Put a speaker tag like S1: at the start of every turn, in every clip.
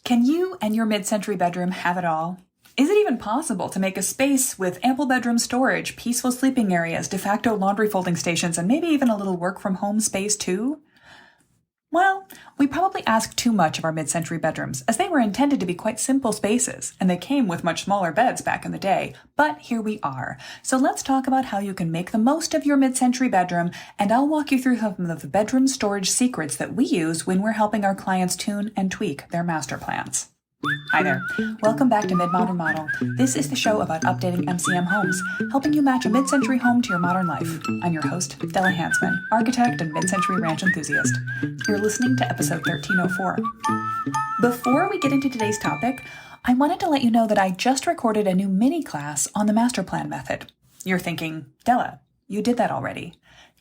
S1: Can you and your mid-century bedroom have it all? Is it even possible to make a space with ample bedroom storage, peaceful sleeping areas, de facto laundry folding stations, and maybe even a little work-from-home space too? Well, we probably ask too much of our mid-century bedrooms, as they were intended to be quite simple spaces, and they came with much smaller beds back in the day. But here we are. So let's talk about how you can make the most of your mid-century bedroom, and I'll walk you through some of the bedroom storage secrets that we use when we're helping our clients tune and tweak their master plans. Hi there. Welcome back to Mid-Modern Model. This is the show about updating MCM homes, helping you match a mid-century home to your modern life. I'm your host, Della Hansman, architect and mid-century ranch enthusiast. You're listening to episode 1304. Before we get into today's topic, I wanted to let you know that I just recorded a new mini class on the master plan method. You're thinking, Della, you did that already.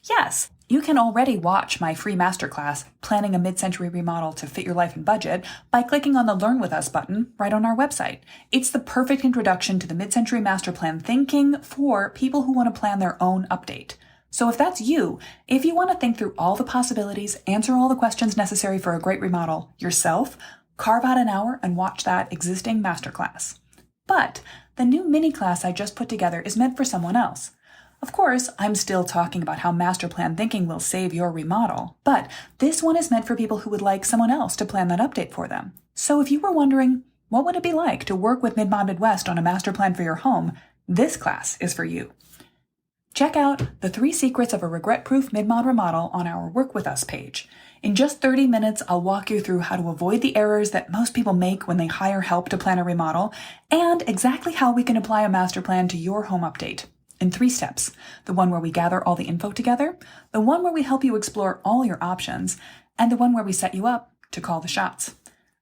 S1: Yes, you can already watch my free masterclass, Planning a Mid-Century Remodel to Fit Your Life and Budget, by clicking on the Learn With Us button right on our website. It's the perfect introduction to the mid-century master plan thinking for people who want to plan their own update. So if that's you, if you want to think through all the possibilities, answer all the questions necessary for a great remodel yourself, carve out an hour and watch that existing masterclass. But the new mini class I just put together is meant for someone else. Of course, I'm still talking about how master plan thinking will save your remodel, but this one is meant for people who would like someone else to plan that update for them. So if you were wondering, what would it be like to work with Mid-Mod Midwest on a master plan for your home, this class is for you. Check out the 3 secrets of a regret-proof mid-mod remodel on our Work With Us page. In just 30 minutes, I'll walk you through how to avoid the errors that most people make when they hire help to plan a remodel, and exactly how we can apply a master plan to your home update. In 3 steps, the one where we gather all the info together, the one where we help you explore all your options, and the one where we set you up to call the shots.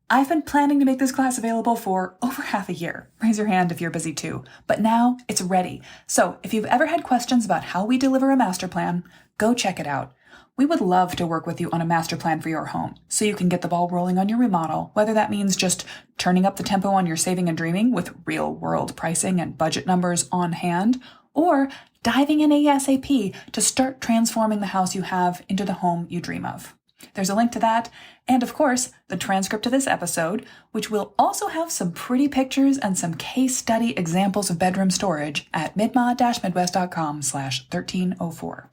S1: I've been planning to make this class available for over half a year. Raise your hand if you're busy too. But now it's ready. So if you've ever had questions about how we deliver a master plan, go check it out. We would love to work with you on a master plan for your home so you can get the ball rolling on your remodel, whether that means just turning up the tempo on your saving and dreaming with real-world pricing and budget numbers on hand, or diving in ASAP to start transforming the house you have into the home you dream of. There's a link to that, and of course, the transcript of this episode, which will also have some pretty pictures and some case study examples of bedroom storage at midmod-midwest.com/1304.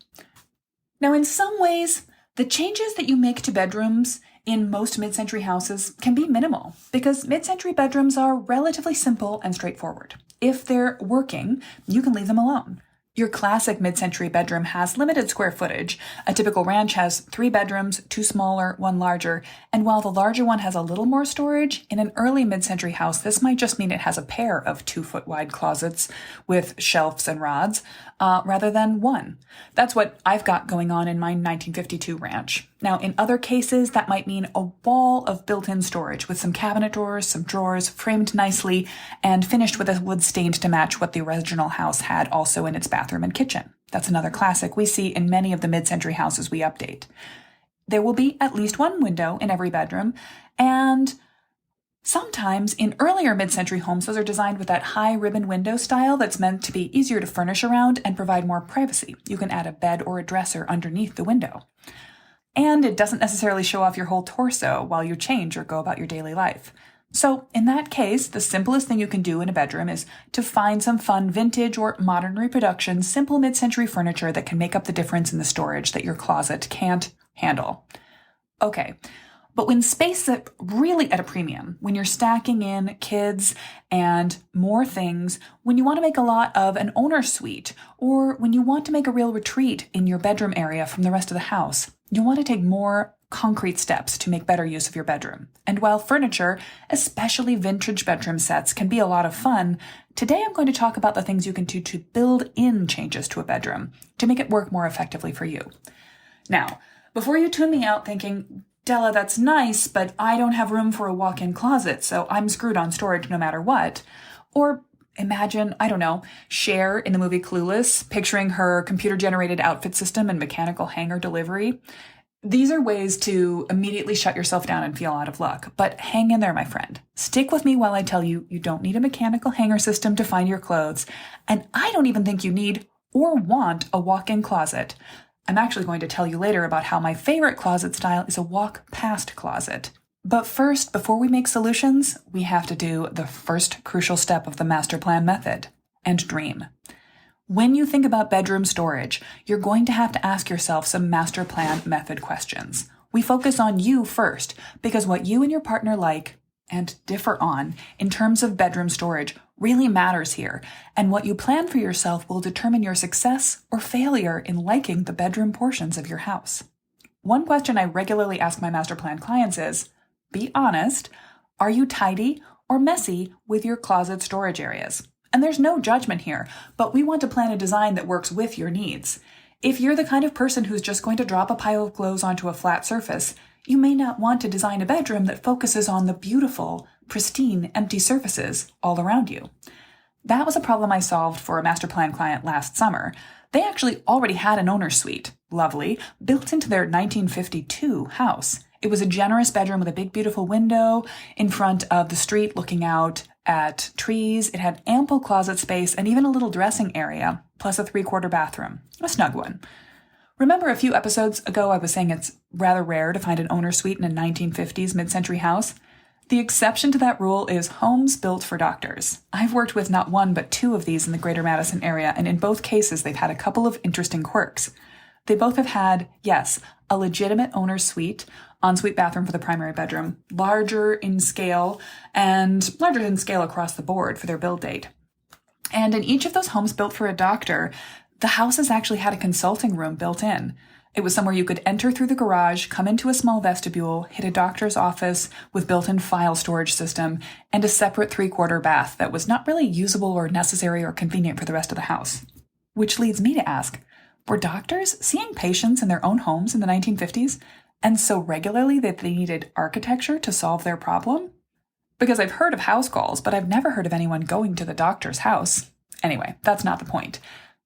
S1: Now, in some ways, the changes that you make to bedrooms in most mid-century houses can be minimal because mid-century bedrooms are relatively simple and straightforward. If they're working, you can leave them alone. Your classic mid-century bedroom has limited square footage. A typical ranch has 3 bedrooms, 2 smaller, 1 larger, and while the larger one has a little more storage, in an early mid-century house, this might just mean it has a pair of 2-foot-wide closets with shelves and rods, rather than 1. That's what I've got going on in my 1952 ranch. Now, in other cases, that might mean a wall of built-in storage with some cabinet doors, some drawers framed nicely, and finished with a wood stain to match what the original house had also in its bathroom and kitchen. That's another classic we see in many of the mid-century houses we update. There will be at least 1 window in every bedroom, and sometimes in earlier mid-century homes, those are designed with that high ribbon window style that's meant to be easier to furnish around and provide more privacy. You can add a bed or a dresser underneath the window. And it doesn't necessarily show off your whole torso while you change or go about your daily life. So in that case, the simplest thing you can do in a bedroom is to find some fun vintage or modern reproduction, simple mid-century furniture that can make up the difference in the storage that your closet can't handle. Okay, but when space is really at a premium, when you're stacking in kids and more things, when you want to make a lot of an owner suite, or when you want to make a real retreat in your bedroom area from the rest of the house, you want to take more concrete steps to make better use of your bedroom. And while furniture, especially vintage bedroom sets, can be a lot of fun, today I'm going to talk about the things you can do to build in changes to a bedroom to make it work more effectively for you. Now, before you tune me out thinking, Della, that's nice, but I don't have room for a walk-in closet, so I'm screwed on storage no matter what. Or imagine, I don't know, Cher in the movie Clueless, picturing her computer-generated outfit system and mechanical hanger delivery. These are ways to immediately shut yourself down and feel out of luck. But hang in there, my friend. Stick with me while I tell you you don't need a mechanical hanger system to find your clothes. And I don't even think you need or want a walk-in closet. I'm actually going to tell you later about how my favorite closet style is a walk-past closet. But first, before we make solutions, we have to do the first crucial step of the master plan method, and dream. When you think about bedroom storage, you're going to have to ask yourself some master plan method questions. We focus on you first, because what you and your partner like and differ on in terms of bedroom storage really matters here, and what you plan for yourself will determine your success or failure in liking the bedroom portions of your house. One question I regularly ask my master plan clients is, be honest, are you tidy or messy with your closet storage areas? And there's no judgment here, but we want to plan a design that works with your needs. If you're the kind of person who's just going to drop a pile of clothes onto a flat surface, you may not want to design a bedroom that focuses on the beautiful, pristine, empty surfaces all around you. That was a problem I solved for a master plan client last summer. They actually already had an owner's suite, lovely, built into their 1952 house. It was a generous bedroom with a big, beautiful window in front of the street looking out at trees. It had ample closet space and even a little dressing area, plus a 3/4 bathroom, a snug one. Remember a few episodes ago I was saying it's rather rare to find an owner's suite in a 1950s mid-century house? The exception to that rule is homes built for doctors. I've worked with not one but two of these in the greater Madison area, and in both cases they've had a couple of interesting quirks. They both have had, yes, a legitimate owner's suite, ensuite bathroom for the primary bedroom, larger in scale across the board for their build date. And in each of those homes built for a doctor, the houses actually had a consulting room built in. It was somewhere you could enter through the garage, come into a small vestibule, hit a doctor's office with built-in file storage system, and a separate 3/4 bath that was not really usable or necessary or convenient for the rest of the house. Which leads me to ask, were doctors seeing patients in their own homes in the 1950s, and so regularly that they needed architecture to solve their problem? Because I've heard of house calls, but I've never heard of anyone going to the doctor's house. Anyway, that's not the point.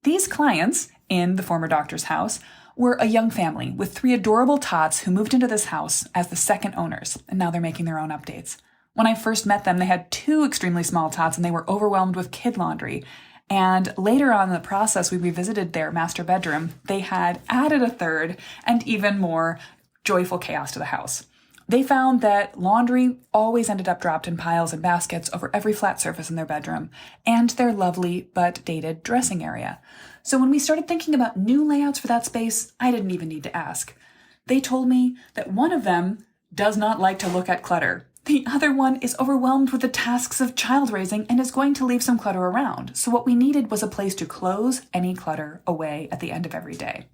S1: These clients in the former doctor's house were a young family with 3 adorable tots who moved into this house as the second owners, and now they're making their own updates. When I first met them, they had 2 extremely small tots and they were overwhelmed with kid laundry. And later on in the process, we revisited their master bedroom. They had added a 3rd and even more joyful chaos to the house. They found that laundry always ended up dropped in piles and baskets over every flat surface in their bedroom and their lovely but dated dressing area. So when we started thinking about new layouts for that space, I didn't even need to ask. They told me that one of them does not like to look at clutter. The other one is overwhelmed with the tasks of child raising and is going to leave some clutter around. So what we needed was a place to close any clutter away at the end of every day.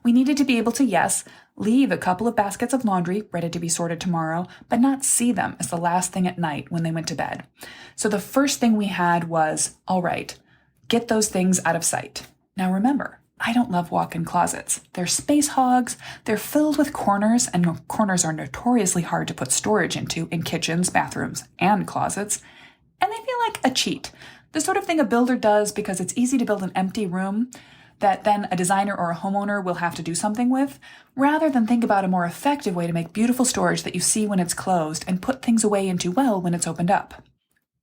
S1: We needed to be able to, yes, leave a couple of baskets of laundry ready to be sorted tomorrow, but not see them as the last thing at night when they went to bed. So the first thing we had was, all right, get those things out of sight. Now remember, I don't love walk-in closets. They're space hogs, they're filled with corners, and corners are notoriously hard to put storage into in kitchens, bathrooms, and closets, and they feel like a cheat. The sort of thing a builder does because it's easy to build an empty room that then a designer or a homeowner will have to do something with, rather than think about a more effective way to make beautiful storage that you see when it's closed and put things away into well when it's opened up.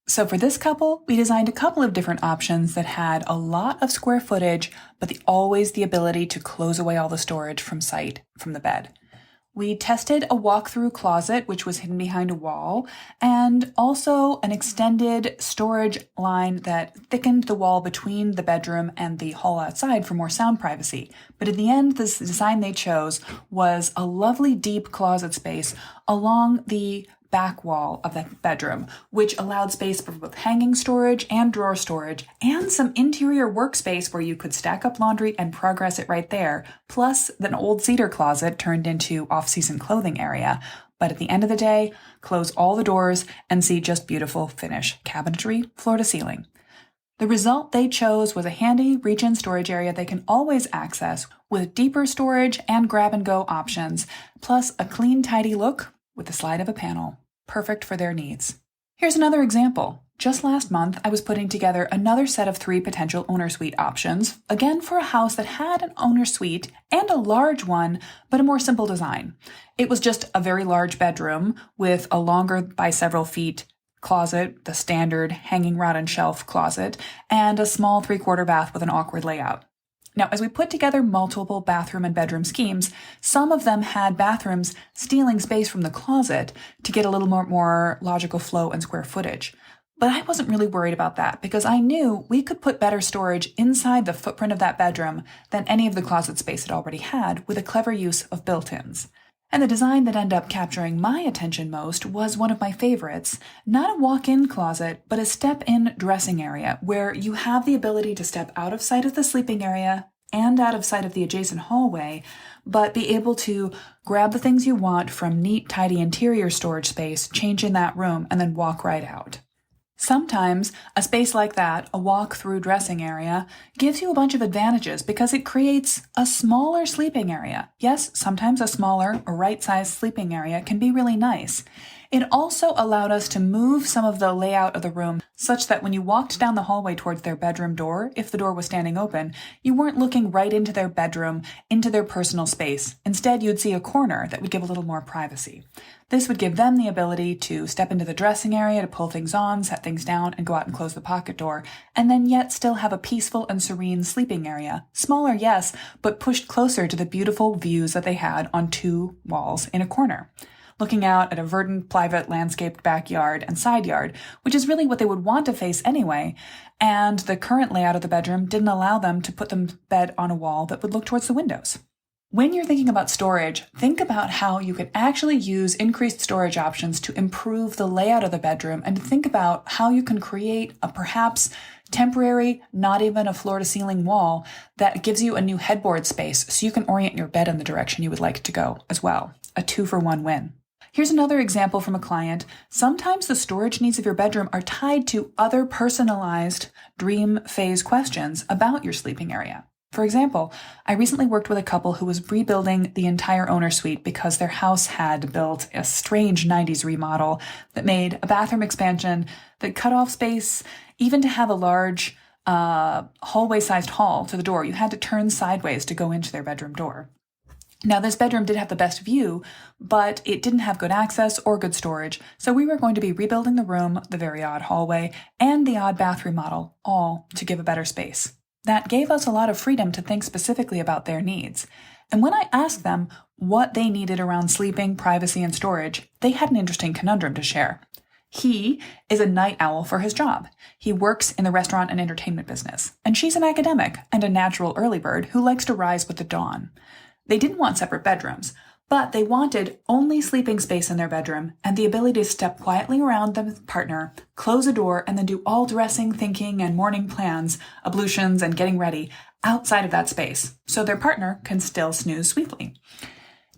S1: So for this couple, we designed a couple of different options that had a lot of square footage, but always the ability to close away all the storage from sight from the bed. We tested a walk-through closet, which was hidden behind a wall, and also an extended storage line that thickened the wall between the bedroom and the hall outside for more sound privacy. But in the end, this design they chose was a lovely deep closet space along the back wall of that bedroom, which allowed space for both hanging storage and drawer storage, and some interior workspace where you could stack up laundry and progress it right there, plus an old cedar closet turned into off-season clothing area. But at the end of the day, close all the doors and see just beautiful finished cabinetry, floor to ceiling. The result they chose was a handy reach-in storage area they can always access with deeper storage and grab-and-go options, plus a clean, tidy look with the slide of a panel, perfect for their needs. Here's another example. Just last month, I was putting together another set of 3 potential owner suite options, again for a house that had an owner suite and a large one, but a more simple design. It was just a very large bedroom with a longer by several feet closet, the standard hanging rod and shelf closet, and a small 3/4 bath with an awkward layout. Now, as we put together multiple bathroom and bedroom schemes, some of them had bathrooms stealing space from the closet to get a little more logical flow and square footage. But I wasn't really worried about that because I knew we could put better storage inside the footprint of that bedroom than any of the closet space it already had with a clever use of built-ins. And the design that ended up capturing my attention most was one of my favorites, not a walk-in closet, but a step-in dressing area where you have the ability to step out of sight of the sleeping area and out of sight of the adjacent hallway, but be able to grab the things you want from neat, tidy interior storage space, change in that room, and then walk right out. Sometimes a space like that, a walk-through dressing area, gives you a bunch of advantages because it creates a smaller sleeping area. Yes, sometimes a smaller or right-sized sleeping area can be really nice. It also allowed us to move some of the layout of the room such that when you walked down the hallway towards their bedroom door, if the door was standing open, you weren't looking right into their bedroom, into their personal space. Instead, you'd see a corner that would give a little more privacy. This would give them the ability to step into the dressing area, to pull things on, set things down, and go out and close the pocket door, and then yet still have a peaceful and serene sleeping area. Smaller, yes, but pushed closer to the beautiful views that they had on two walls in a corner, looking out at a verdant, private, landscaped backyard and side yard, which is really what they would want to face anyway, and the current layout of the bedroom didn't allow them to put the bed on a wall that would look towards the windows. When you're thinking about storage, think about how you could actually use increased storage options to improve the layout of the bedroom and to think about how you can create a perhaps temporary, not even a floor-to-ceiling wall that gives you a new headboard space so you can orient your bed in the direction you would like it to go as well. A 2-for-1 win. Here's another example from a client. Sometimes the storage needs of your bedroom are tied to other personalized dream phase questions about your sleeping area. For example, I recently worked with a couple who was rebuilding the entire owner suite because their house had built a strange 90s remodel that made a bathroom expansion that cut off space, even to have a large hallway-sized hall to the door. You had to turn sideways to go into their bedroom door. Now, this bedroom did have the best view, but it didn't have good access or good storage, so we were going to be rebuilding the room, the very odd hallway, and the odd bath remodel, all to give a better space. That gave us a lot of freedom to think specifically about their needs. And when I asked them what they needed around sleeping, privacy, and storage, they had an interesting conundrum to share. He is a night owl for his job. He works in the restaurant and entertainment business. And she's an academic and a natural early bird who likes to rise with the dawn. They didn't want separate bedrooms, but they wanted only sleeping space in their bedroom and the ability to step quietly around the partner, close a door, and then do all dressing, thinking, and morning plans, ablutions, and getting ready outside of that space, so their partner can still snooze sweetly.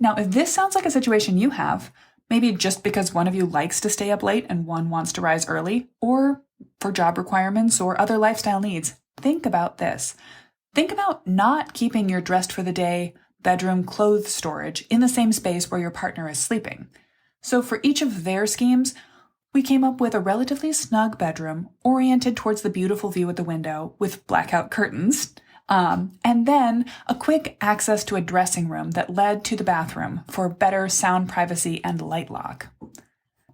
S1: Now, if this sounds like a situation you have, maybe just because one of you likes to stay up late and one wants to rise early, or for job requirements or other lifestyle needs, think about this. Think about not keeping your dressed for the day bedroom clothes storage in the same space where your partner is sleeping. So for each of their schemes, we came up with a relatively snug bedroom oriented towards the beautiful view at the window with blackout curtains, and then a quick access to a dressing room that led to the bathroom for better sound privacy and light lock.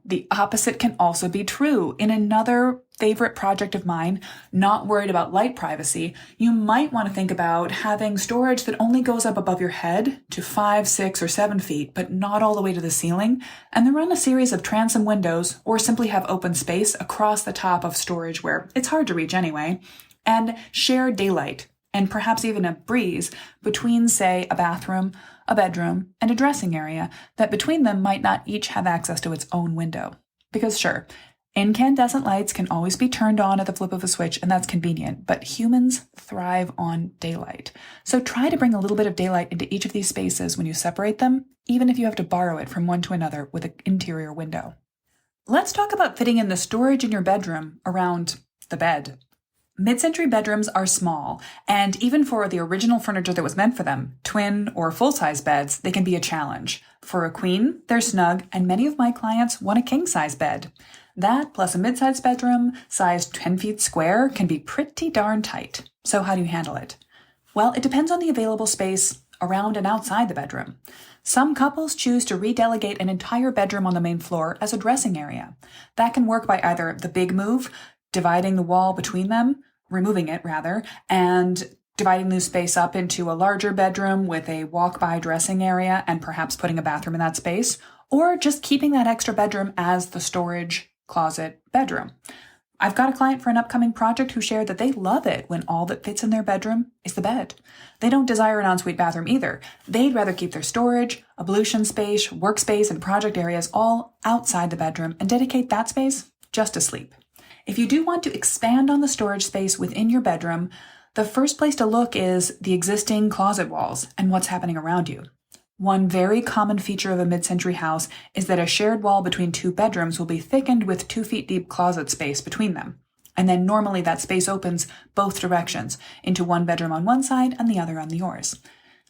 S1: The opposite can also be true. In another favorite project of mine, not worried about light privacy, you might want to think about having storage that only goes up above your head to 5, 6, or 7 feet, but not all the way to the ceiling, and then run a series of transom windows or simply have open space across the top of storage where it's hard to reach anyway, and share daylight and perhaps even a breeze between, say, a bathroom, a bedroom, and a dressing area that between them might not each have access to its own window. Because sure, incandescent lights can always be turned on at the flip of a switch, and that's convenient, but humans thrive on daylight. So try to bring a little bit of daylight into each of these spaces when you separate them, even if you have to borrow it from one to another with an interior window. Let's talk about fitting in the storage in your bedroom around the bed. Mid-century bedrooms are small, and even for the original furniture that was meant for them, twin or full-size beds, they can be a challenge. For a queen, they're snug, and many of my clients want a king-size bed. That, plus a mid-sized bedroom, sized 10 feet square, can be pretty darn tight. So how do you handle it? Well, it depends on the available space around and outside the bedroom. Some couples choose to redelegate an entire bedroom on the main floor as a dressing area. That can work by either the big move, dividing the wall between them, removing it rather, and dividing the space up into a larger bedroom with a walk-by dressing area and perhaps putting a bathroom in that space, or just keeping that extra bedroom as the storage closet bedroom. I've got a client for an upcoming project who shared that they love it when all that fits in their bedroom is the bed. They don't desire an ensuite bathroom either. They'd rather keep their storage, ablution space, workspace, and project areas all outside the bedroom and dedicate that space just to sleep. If you do want to expand on the storage space within your bedroom, the first place to look is the existing closet walls and what's happening around you. One very common feature of a mid-century house is that a shared wall between two bedrooms will be thickened with 2 feet deep closet space between them. And then normally that space opens both directions, into one bedroom on one side and the other on yours.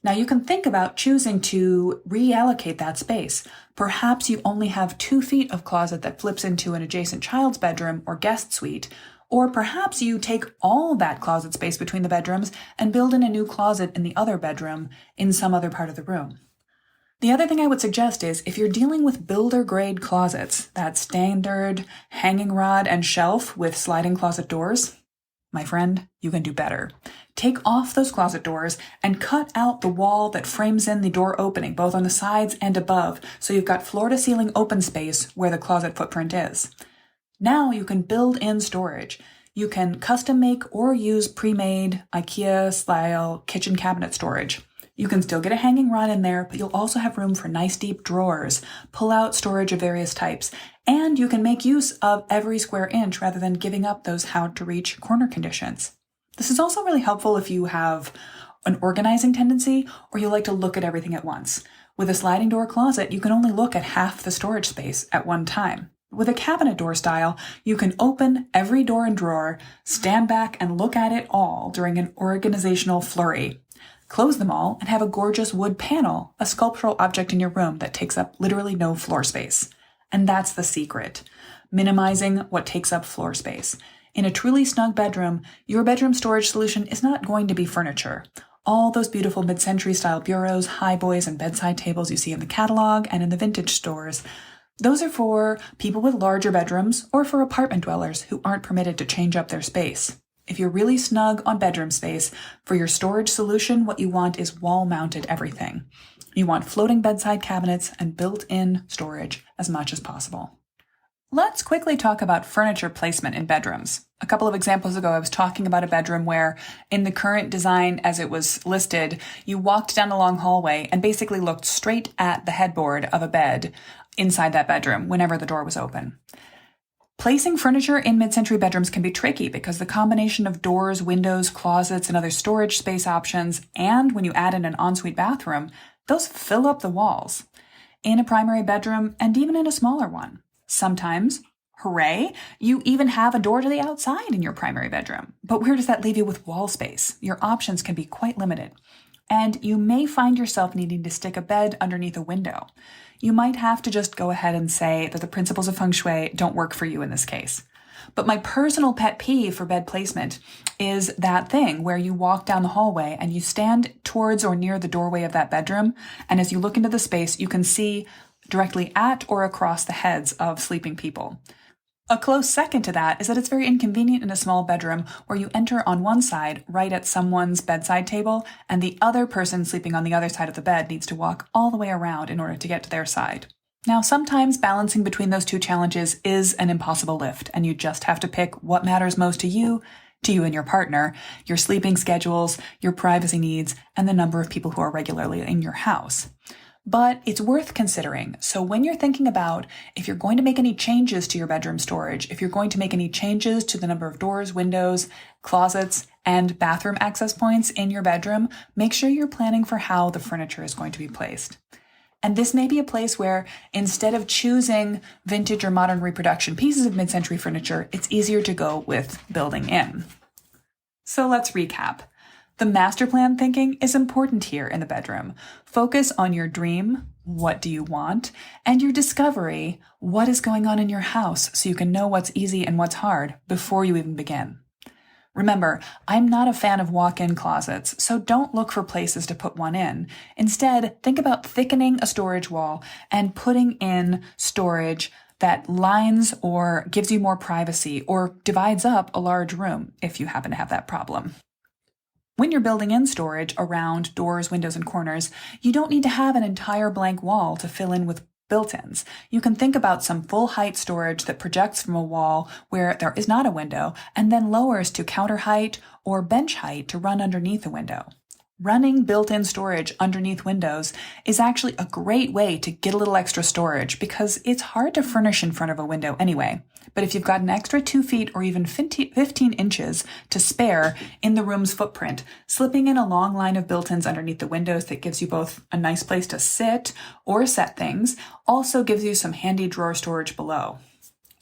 S1: Now you can think about choosing to reallocate that space. Perhaps you only have 2 feet of closet that flips into an adjacent child's bedroom or guest suite, or perhaps you take all that closet space between the bedrooms and build in a new closet in the other bedroom in some other part of the room. The other thing I would suggest is if you're dealing with builder-grade closets, that standard hanging rod and shelf with sliding closet doors, my friend, you can do better. Take off those closet doors and cut out the wall that frames in the door opening, both on the sides and above, so you've got floor-to-ceiling open space where the closet footprint is. Now you can build in storage. You can custom make or use pre-made IKEA-style kitchen cabinet storage. You can still get a hanging rod in there, but you'll also have room for nice deep drawers, pull-out storage of various types, and you can make use of every square inch rather than giving up those hard-to-reach corner conditions. This is also really helpful if you have an organizing tendency or you like to look at everything at once. With a sliding door closet, you can only look at half the storage space at one time. With a cabinet door style, you can open every door and drawer, stand back and look at it all during an organizational flurry. Close them all and have a gorgeous wood panel, a sculptural object in your room that takes up literally no floor space. And that's the secret. Minimizing what takes up floor space. In a truly snug bedroom, your bedroom storage solution is not going to be furniture. All those beautiful mid-century style bureaus, highboys, and bedside tables you see in the catalog and in the vintage stores, those are for people with larger bedrooms or for apartment dwellers who aren't permitted to change up their space. If you're really snug on bedroom space, for your storage solution, what you want is wall-mounted everything. You want floating bedside cabinets and built-in storage as much as possible. Let's quickly talk about furniture placement in bedrooms. A couple of examples ago, I was talking about a bedroom where, in the current design as it was listed, you walked down a long hallway and basically looked straight at the headboard of a bed inside that bedroom whenever the door was open. Placing furniture in mid-century bedrooms can be tricky because the combination of doors, windows, closets, and other storage space options, and when you add in an ensuite bathroom, those fill up the walls. In a primary bedroom, and even in a smaller one. Sometimes, hooray, you even have a door to the outside in your primary bedroom. But where does that leave you with wall space? Your options can be quite limited. And you may find yourself needing to stick a bed underneath a window. You might have to just go ahead and say that the principles of feng shui don't work for you in this case. But my personal pet peeve for bed placement is that thing where you walk down the hallway and you stand towards or near the doorway of that bedroom, and as you look into the space, you can see directly at or across the heads of sleeping people. A close second to that is that it's very inconvenient in a small bedroom where you enter on one side right at someone's bedside table and the other person sleeping on the other side of the bed needs to walk all the way around in order to get to their side. Now, sometimes balancing between those two challenges is an impossible lift, and you just have to pick what matters most to you and your partner, your sleeping schedules, your privacy needs, and the number of people who are regularly in your house. But it's worth considering. So when you're thinking about if you're going to make any changes to your bedroom storage, if you're going to make any changes to the number of doors, windows, closets, and bathroom access points in your bedroom, make sure you're planning for how the furniture is going to be placed. And this may be a place where instead of choosing vintage or modern reproduction pieces of mid-century furniture, it's easier to go with building in. So let's recap. The master plan thinking is important here in the bedroom. Focus on your dream, what do you want, and your discovery, what is going on in your house so you can know what's easy and what's hard before you even begin. Remember, I'm not a fan of walk-in closets, so don't look for places to put one in. Instead, think about thickening a storage wall and putting in storage that lines or gives you more privacy or divides up a large room if you happen to have that problem. When you're building in storage around doors, windows, and corners, you don't need to have an entire blank wall to fill in with built-ins. You can think about some full-height storage that projects from a wall where there is not a window and then lowers to counter height or bench height to run underneath a window. Running built-in storage underneath windows is actually a great way to get a little extra storage because it's hard to furnish in front of a window anyway. But if you've got an extra 2 feet or even 15 inches to spare in the room's footprint, slipping in a long line of built-ins underneath the windows that gives you both a nice place to sit or set things also gives you some handy drawer storage below.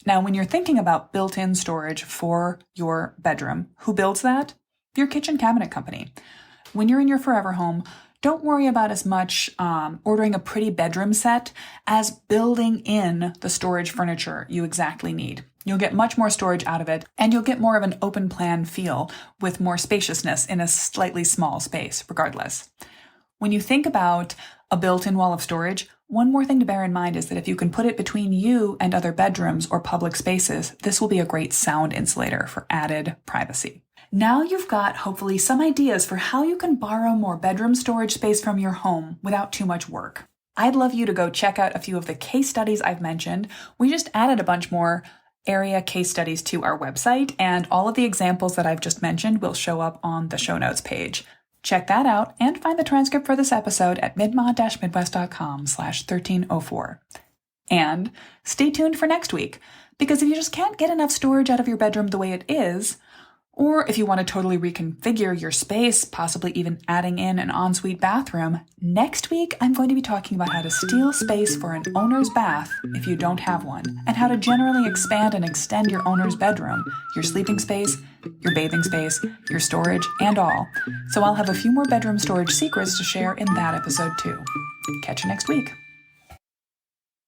S1: Now, when you're thinking about built-in storage for your bedroom, who builds that? Your kitchen cabinet company. When you're in your forever home, don't worry about as much ordering a pretty bedroom set as building in the storage furniture you exactly need. You'll get much more storage out of it, and you'll get more of an open plan feel with more spaciousness in a slightly small space, regardless. When you think about a built-in wall of storage, one more thing to bear in mind is that if you can put it between you and other bedrooms or public spaces, this will be a great sound insulator for added privacy. Now you've got, hopefully, some ideas for how you can borrow more bedroom storage space from your home without too much work. I'd love you to go check out a few of the case studies I've mentioned. We just added a bunch more area case studies to our website, and all of the examples that I've just mentioned will show up on the show notes page. Check that out and find the transcript for this episode at midmont-midwest.com/1304. And stay tuned for next week, because if you just can't get enough storage out of your bedroom the way it is, or if you want to totally reconfigure your space, possibly even adding in an ensuite bathroom, next week I'm going to be talking about how to steal space for an owner's bath if you don't have one, and how to generally expand and extend your owner's bedroom, your sleeping space, your bathing space, your storage, and all. So I'll have a few more bedroom storage secrets to share in that episode too. Catch you next week.